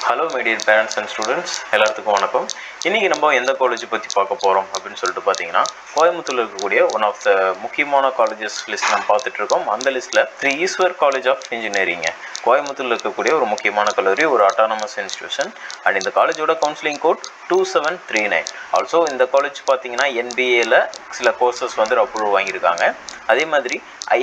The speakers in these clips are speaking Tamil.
Hello my dear parents and students, எல்லாத்துக்கும் வணக்கம். இன்றைக்கி நம்ம எந்த காலேஜை பற்றி பார்க்க போகிறோம் அப்படின்னு சொல்லிட்டு பார்த்தீங்கன்னா, கோயம்புத்தூரில் இருக்கக்கூடிய ஒன் ஆஃப் த முக்கியமான காலேஜஸ் லிஸ்ட் நம்ம பார்த்துட்ருக்கோம். அந்த லிஸ்ட்டில் Sri Eshwar college of engineering கோயம்புத்தூரில் இருக்கக்கூடிய ஒரு முக்கியமான கல்லூரி, ஒரு அட்டானமஸ் இன்ஸ்டியூஷன். அண்ட் இந்த காலேஜோட கவுன்சிலிங் கோட் 2739. ஆல்சோ இந்த காலேஜ் பார்த்தீங்கன்னா என்பிஏல சில கோர்சஸ் வந்து அப்ரூவ் வாங்கியிருக்காங்க. அதே மாதிரி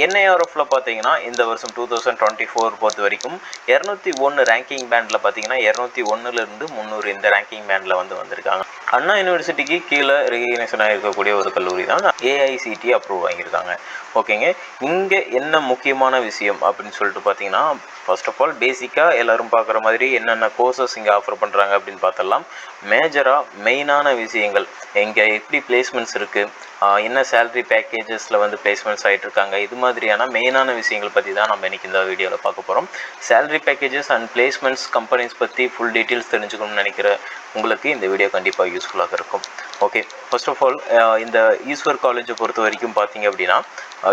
என்ஐஆர்எஃப்ல பார்த்தீங்கன்னா இந்த வருஷம் 2024 பொறுத்த வரைக்கும் 201 ரேங்கிங் பேண்டில் பார்த்தீங்கன்னா 201லேருந்து 300 இந்த ரேங்கிங் பேண்டில் வந்திருக்காங்க. அண்ணா யூனிவர்சிட்டிக்கு கீழே ரெகக்னேஷன் ஆகிருக்கக்கூடிய ஒரு கல்லூரி தான் ஏஐசிடி அப்ரூவ் வாங்கியிருக்காங்க. ஓகேங்க, இங்கே என்ன முக்கியமான விஷயம் அப்படின்னு சொல்லிட்டு பார்த்தீங்கன்னா, ஃபர்ஸ்ட் ஆஃப் ஆல் பேசிக்காக எல்லோரும் பார்க்குற மாதிரி என்னென்ன கோர்சஸ் இங்கே ஆஃபர் பண்ணுறாங்க அப்படின்னு பார்த்தலாம். மேஜராக மெயினான விஷயங்கள் இங்கே எப்படி பிளேஸ்மெண்ட்ஸ் இருக்குது, என்ன சேலரி பேக்கேஜஸில் பிளேஸ்மெண்ட்ஸ் ஆகிட்டு இருக்காங்க, இது மாதிரியான மெயினான விஷயங்கள் பற்றி தான் நம்ம இன்றைக்கி இந்த வீடியோவில் பார்க்க போகிறோம். Salary packages and placements companies பற்றி ஃபுல் டீட்டெயில்ஸ் தெரிஞ்சுக்கணும்னு நினைக்கிற உங்களுக்கு இந்த வீடியோ கண்டிப்பாக யூஸ்ஃபுல்லாக இருக்கும். ஓகே, ஃபர்ஸ்ட் ஆஃப் ஆல் இந்த ஈஸ்வர் காலேஜை பொறுத்த வரைக்கும் பார்த்தீங்க அப்படின்னா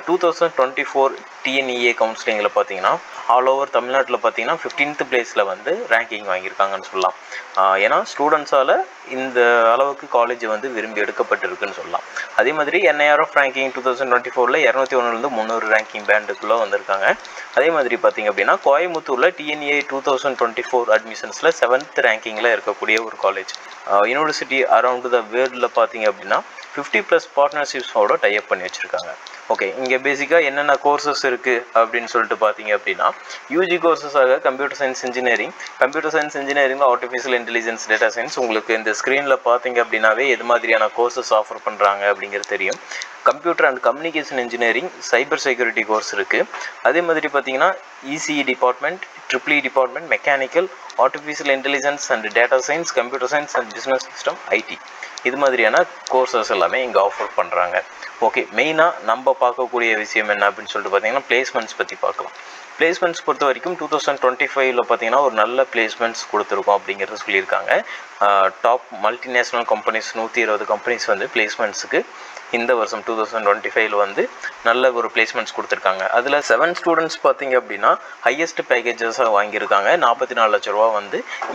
2024 டிஎன்இஏ கவுன்சிலிங்கில் பார்த்தீங்கன்னா ஆல் ஓவர் தமிழ்நாட்டில் பார்த்தீங்கன்னா 15th பிளேஸில் ரேங்கிங் வாங்கியிருக்காங்கன்னு சொல்லலாம். ஏன்னா ஸ்டூடெண்ட்ஸால் இந்த அளவுக்கு காலேஜ் விரும்பி எடுக்கப்பட்டிருக்குன்னு சொல்லலாம். அதே மாதிரி என்ஐஆர்எஃப் ரேங்கிங் 2024ல் 201லேருந்து 300 ரேங்கிங் பேண்டுக்குள்ளே வந்திருக்காங்க. அதே மாதிரி பார்த்திங்க அப்படின்னா கோயம்புத்தூரில் டிஎன்இஏ 2024 அட்மிஷன்ஸில் 7th ரேங்கிங்கில் இருக்கக்கூடிய ஒரு காலேஜ். யூனிவர்சிட்டி அரவுண்ட் த வேர்ல்டில் பார்த்தீங்க அப்படின்னா 50+ பார்ட்னர்ஷிப்ஸோட டைப் பண்ணி வச்சுருக்காங்க. ஓகே, இங்கே பேசிக்காக என்னென்ன கோர்சஸ் இருக்குது அப்படின்னு சொல்லிட்டு பார்த்தீங்க அப்படின்னா, யூஜி கோர்சஸாக கம்ப்யூட்டர் சயின்ஸ் இன்ஜினியரிங்கில் ஆர்டிஃபிஷியல் இன்டெலிஜென்ஸ், டேட்டா சயின்ஸ். உங்களுக்கு இந்த ஸ்க்ரீனில் பார்த்தீங்க அப்படின்னாவே எது மாதிரியான கோர்சஸ் ஆஃபர் பண்ணுறாங்க அப்படிங்கிறது தெரியும். Computer and communication engineering, cyber security course இருக்குது. அதே மாதிரி பார்த்தீங்கன்னா ECE department, triple E department, mechanical, artificial intelligence and data science, computer science and business system, IT, இது மாதிரியான கோர்சஸ் எல்லாமே இங்கே ஆஃபர் பண்ணுறாங்க. ஓகே, மெயினாக நம்ம பார்க்கக்கூடிய விஷயம் என்ன அப்படின்னு சொல்லிட்டு பார்த்தீங்கன்னா பிளேஸ்மெண்ட்ஸ் பற்றி பார்க்கலாம். பிளேஸ்மெண்ட்ஸ் பொறுத்த வரைக்கும் 2025ல் பார்த்தீங்கன்னா ஒரு நல்ல பிளேஸ்மெண்ட்ஸ் கொடுத்துருக்கோம் அப்படிங்கிறத சொல்லியிருக்காங்க. டாப் மல்டிநேஷ்னல் கம்பெனிஸ் 120 கம்பெனிஸ் பிளேஸ்மெண்ட்ஸுக்கு இந்த வருஷம் 2025ல் நல்ல ஒரு பிளேஸ்மெண்ட்ஸ் கொடுத்துருக்காங்க. அதில் 7 ஸ்டூடெண்ட்ஸ் பார்த்தீங்க அப்படின்னா ஹையஸ்ட் பேக்கேஜஸாக வாங்கியிருக்காங்க. 44 லட்ச ரூபா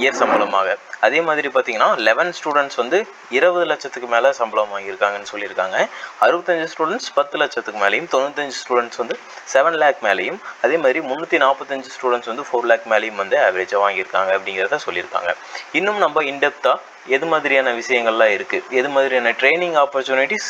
இயர் சம்பளமாக. அதே மாதிரி பார்த்தீங்கன்னா 11 ஸ்டூடெண்ட்ஸ் 20 லட்சத்துக்கு மேலே சம்பளம் வாங்கியிருக்காங்கன்னு சொல்லியிருக்காங்க. 65 ஸ்டூடெண்ட்ஸ் 10 லட்சத்துக்கு மேலேயும், 95 ஸ்டூடெண்ட்ஸ் 7 லேக் மேலேயும், அதே மாதிரி 345 ஸ்டூடெண்ட்ஸ் 4 லேக் மேலேயும் ஆவரேஜாக வாங்கியிருக்காங்க அப்படிங்கிறத சொல்லியிருக்காங்க. இன்னும் நம்ம இன்டெப்த்தாக எது மாதிரியான விஷயங்கள்லாம் இருக்குது, எது மாதிரியான ட்ரைனிங் ஆப்பர்ச்சுனிட்டிஸ்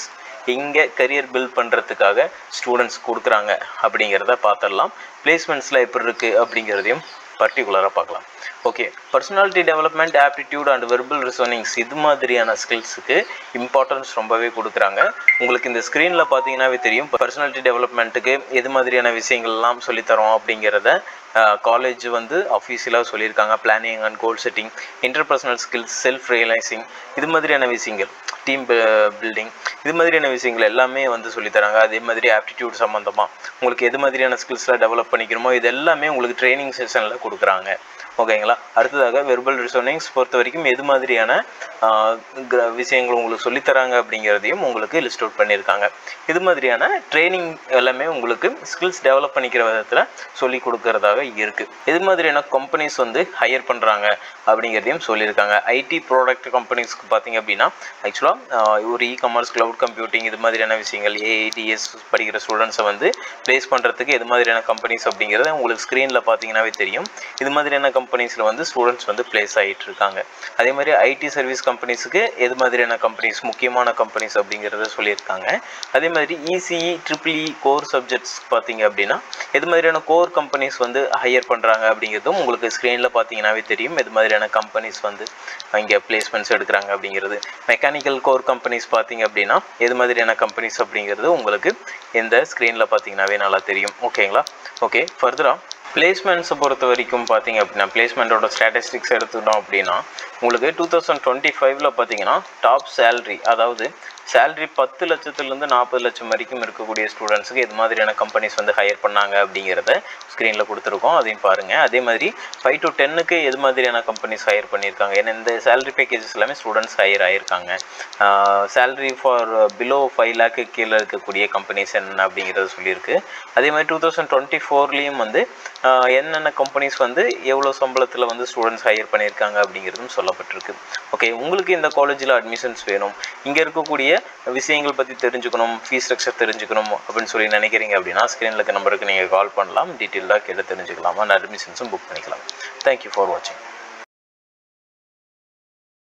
இங்கே கரியர் பில்ட் பண்ணுறதுக்காக ஸ்டூடெண்ட்ஸ் கொடுக்குறாங்க அப்படிங்கிறத பார்த்துடலாம். பிளேஸ்மெண்ட்ஸில் எப்படி இருக்குது அப்படிங்கிறதையும் பர்டிகுலராக பார்க்கலாம். Okay, personality development, aptitude and verbal reasonings, இது மாதிரியான ஸ்கில்ஸுக்கு இம்பார்ட்டன்ஸ் ரொம்பவே கொடுக்குறாங்க. உங்களுக்கு இந்த ஸ்க்ரீனில் பார்த்தீங்கன்னாவே தெரியும் பர்சனாலிட்டி டெவலப்மெண்ட்டுக்கு எது மாதிரியான விஷயங்கள்லாம் சொல்லித்தரோம் அப்படிங்கிறத காலேஜ் அஃபீஷியலாக சொல்லியிருக்காங்க. Planning and goal setting, interpersonal skills, self realising, இது மாதிரியான விஷயங்கள், டீம் பில்டிங், இது மாதிரியான விஷயங்கள் எல்லாமே சொல்லித்தராங்க. அதே மாதிரி ஆப்டிடியூட் சம்மந்தமாக உங்களுக்கு எது மாதிரியான ஸ்கில்ஸ்லாம் டெவலப் பண்ணிக்கணுமோ இது எல்லாமே உங்களுக்கு ட்ரைனிங் செஷனில் கொடுக்குறாங்க. ஓகேங்களா. அடுத்ததாக வெர்பல் ரிசனிங்ஸ் பொறுத்த வரைக்கும் எது மாதிரியான விஷயங்கள் உங்களுக்கு சொல்லித்தராங்க அப்படிங்கிறதையும் உங்களுக்கு லிஸ்ட் அவுட் பண்ணியிருக்காங்க. இது மாதிரியான ட்ரைனிங் எல்லாமே உங்களுக்கு ஸ்கில்ஸ் டெவலப் பண்ணிக்கிற விதத்தில் சொல்லி கொடுக்கறதாக இருக்குது. இது மாதிரியான கம்பெனிஸ் ஹையர் பண்ணுறாங்க அப்படிங்கிறதையும் சொல்லியிருக்காங்க. ஐடி ப்ராடக்ட் கம்பெனிஸ்க்கு பார்த்தீங்க அப்படின்னா ஆக்சுவலாக ஒரு இ-காமர்ஸ், க்ளவுட் கம்ப்யூட்டிங், இது மாதிரியான விஷயங்கள், ஏஐடிஎஸ் படிக்கிற ஸ்டூடெண்ட்ஸை ப்ளேஸ் பண்ணுறதுக்கு எது மாதிரியான கம்பெனிஸ் அப்படிங்கிறத உங்களுக்கு ஸ்க்ரீனில் பார்த்தீங்கன்னாவே தெரியும். இது மாதிரியான கம்பெனிஸில் ஸ்டூடெண்ட்ஸ் ப்ளேஸ் ஆகிட்டு இருக்காங்க. அதே மாதிரி ஐடி சர்வீஸ் கம்பெனிஸுக்கு எது மாதிரியான கம்பெனிஸ் முக்கியமான கம்பெனிஸ் அப்படிங்கிறத சொல்லியிருக்காங்க. அதே மாதிரி இசிஇ, ட்ரிபிள்இ கோர் சப்ஜெக்ட்ஸ் பார்த்தீங்க அப்படின்னா எது மாதிரியான கோர் கம்பெனிஸ் ஹையர் பண்ணுறாங்க அப்படிங்கிறதும் உங்களுக்கு ஸ்க்ரீனில் பார்த்தீங்கன்னாவே தெரியும். எது மாதிரியான கம்பெனிஸ் இங்கே பிளேஸ்மெண்ட்ஸ் எடுக்கிறாங்க அப்படிங்கிறது. மெக்கானிக்கல் கோர் கம்பெனிஸ் பார்த்தீங்க அப்படின்னா எது மாதிரியான கம்பெனிஸ் அப்படிங்கிறது உங்களுக்கு இந்த ஸ்க்ரீனில் பார்த்தீங்கன்னாவே நல்லா தெரியும். ஓகேங்களா. ஓகே, ஃபர்தராக பிளேஸ்மெண்ட்ஸை பொறுத்த வரைக்கும் பார்த்தீங்க அப்படின்னா பிளேஸ்மெண்ட்டோட ஸ்டாட்டிஸ்டிக்ஸ் எடுத்துக்கிட்டோம் அப்படின்னா உங்களுக்கு 2025 பார்த்தீங்கன்னா டாப் சேலரி, அதாவது சேலரி 10 லட்சத்துலேருந்து 40 லட்சம் வரைக்கும் இருக்கக்கூடிய ஸ்டூடெண்ட்ஸுக்கு எது மாதிரியான கம்பெனிஸ் வந்து ஹையர் பண்ணாங்க அப்படிங்கிறத ஸ்க்ரீனில் கொடுத்துருக்கோம், அதையும் பாருங்கள். அதே மாதிரி 5 to 10க்கு எது மாதிரியான கம்பெனிஸ் ஹையர் பண்ணியிருக்காங்க, ஏன்னா இந்த சேலரி பேக்கேஜஸ் எல்லாமே ஸ்டூடெண்ட்ஸ் ஹையர் ஆகியிருக்காங்க. சேலரி ஃபார் பிலோ 5 lakh கீழே இருக்கக்கூடிய கம்பெனிஸ் என்ன அப்படிங்கிறத சொல்லியிருக்கு. அதே மாதிரி 2024லேயும் வந்து என்னென்ன கம்பெனிஸ் வந்து எவ்வளோ சம்பளத்தில் வந்து ஸ்டூடெண்ட்ஸ் ஹையர் பண்ணியிருக்காங்க அப்படிங்கிறதும் சொல்லப்பட்டிருக்கு. ஓகே, உங்களுக்கு இந்த காலேஜில் அட்மிஷன்ஸ் வேணும், இங்கே இருக்கக்கூடிய விஷயங்கள் பற்றி தெரிஞ்சுக்கணும், ஃபீஸ் ஸ்ட்ரக்சர் தெரிஞ்சுக்கணும் அப்படின்னு சொல்லி நினைக்கிறீங்க அப்படின்னா ஸ்க்ரீனில் இருக்க நம்பருக்கு நீங்கள் கால் பண்ணலாம், டீட்டெயிலாக கேட்டு தெரிஞ்சுக்கலாம், அண்ட் அட்மிஷன்ஸும் புக் பண்ணிக்கலாம். தேங்க்யூ ஃபார் வாட்சிங்.